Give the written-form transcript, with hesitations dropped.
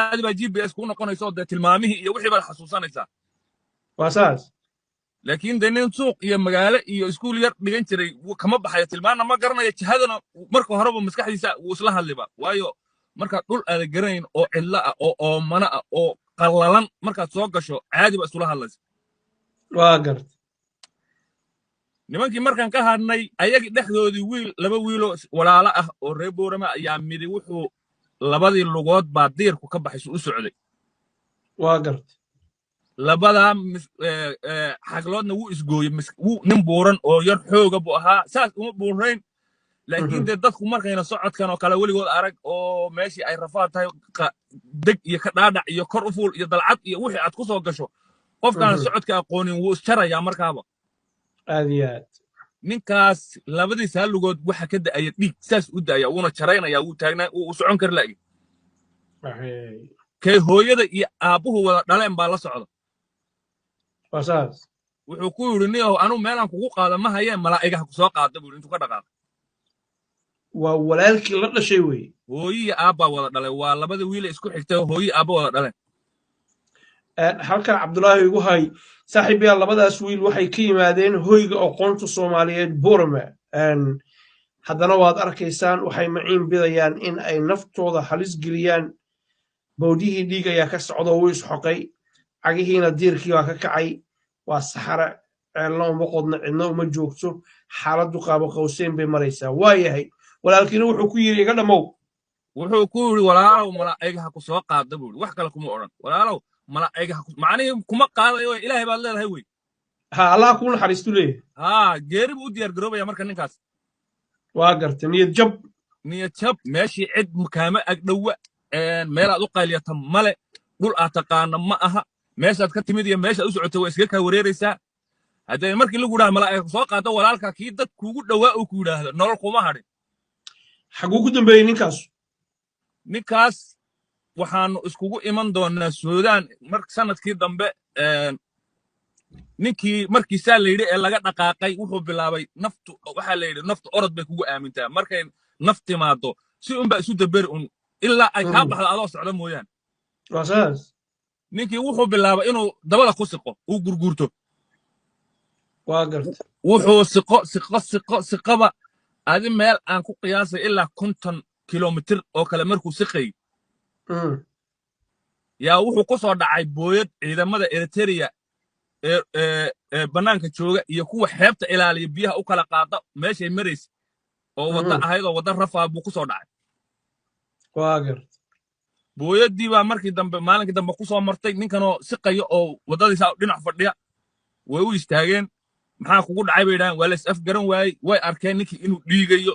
kabacdi baa GPS ku noqonayso dee tilmaamihii iyo wixii baad xasuusanaysaa واساس laakiin dee nin suuq iyo magaalo iyo iskuul yar dhigan jiray kama baxayo tilmaanna ma garanayo jihadana marka horeba maskaxdiisa wuu isla hadliba waayo markaad dhul aada garanayn oo cidlo ah oo oomana ah oo qallalan markaad soo gasho caadi ba isula hadlaysa واقرت nimankii markaan ka hadnay ayagii dhexdoodii laba wiiloo walaalo ah oo reer boorama ayaa midi wuxuu labadii lugood baa diirku ka baxaysu u socday واقرت labadaa xagloodna wuu isgooyey nin buuran oo yar xooga buu ahaa saas uma buurayn laakiin dee dadku markayna socodkan oo kale weligood arag oo meeshii ay rafaad tahay deg iyo ka dhaadhac iyo kor u fuul iyo dalcad iyo wixii aad ku soo gasho qofkaan socodka aqoonin wuu isjarayaa markaaba آديات ninkaas labadiisa lugood waxa ka da'aya dhiig saas u da'aya wuuna jaraynaya wuu taagnaa uu socon kar la'ay kay hooyada iyo aabbuhu wada dhaleen baa la socda واساس wuxuu ku yidhi niyow anu meelaan kugu qaada ma hayeen malaa'igaha ku soo qaada buu intuu ka dhaqaaqay وولالك لا شيء وي hooyiyi aabbaa wada dhalay waa labada wiile isku xigtay hooyi aabba wada dhaleen halkan cabdullaahi igu hay saaxiibayaal labadaas wiil waxay ka yimaadeen hoyga aqoonta Soomaaliyeed Boorama haddana waad arkaysaan waxay maciin bidayaan in ay naftooda halis geliyaan bowdihii dhiig ayaa ka socda oo is xoqay cagihiina diirkii waa ka kacay waa saxara ceelna uma qodna cidna uma joogto xaaladdu qaabo qowseen bay maraysaa waayahay walaalkiina wuxuu ku yiri iga dhamow wuxuu ku yidhi walaalow malaa'igaha ku soo qaada buu wax kale kuma odhan walaalow malaa'igaha macnihii kuma qaadayo ilaahay baad leedahay wey ha allah ku naxariistu leeyahay haa geeri buu u diyaar garoobaya marka ninkaas waa gartay niyad jab meeshii cid kaama agdhowa meelaad u qayliyata male dhul aad taqaana ma aha meeshaad ka timid iyo meeshaad u socotay waa iska kaa wareeraysaa haddee markii lagu yidhaha malaa'iga ku soo qaada walaalka kii dad kuugu dhowaa uu ku yidhaahdo nolol kuma hadhin xaguu ku dambeeyey ninkaas waxaanu iskugu iman doonaa suudaan sanadkii dambe ninkii markiisaa la yidhi ee laga dhaqaaqay wuxuu bilaabay waxaa la yidhi naftu orod bay kugu aamintaa markay naf timaado si unbaa isu daberi un ilaa ay kaa baxdo adoo socda mooyaane ninkii wuxuu bilaabay inuu dabada ku siqo uu gurgurto wuxuu siqaba adi meel aan ku qiyaasay ilaa 50 kilomitir oo kale markuu siqay yaa wuxuu ku soo dhacay booyad ciidamada Eritrea ee banaanka jooga iyo kuwa xeebta ilaaliya biyaha u kala qaada meeshay maraysay oo wada ahayd oo wada rafaa buu ku soo dhacay booyadii baa maalinkii dambe ku soo martay ninkanoo siqaya oo wadadiisa dhinac fadhiya way u istaageen maxaa kugu dhacay bay yidhahdeen waa la is afgaran waayey way arkeen ninkii inuu dhiigayo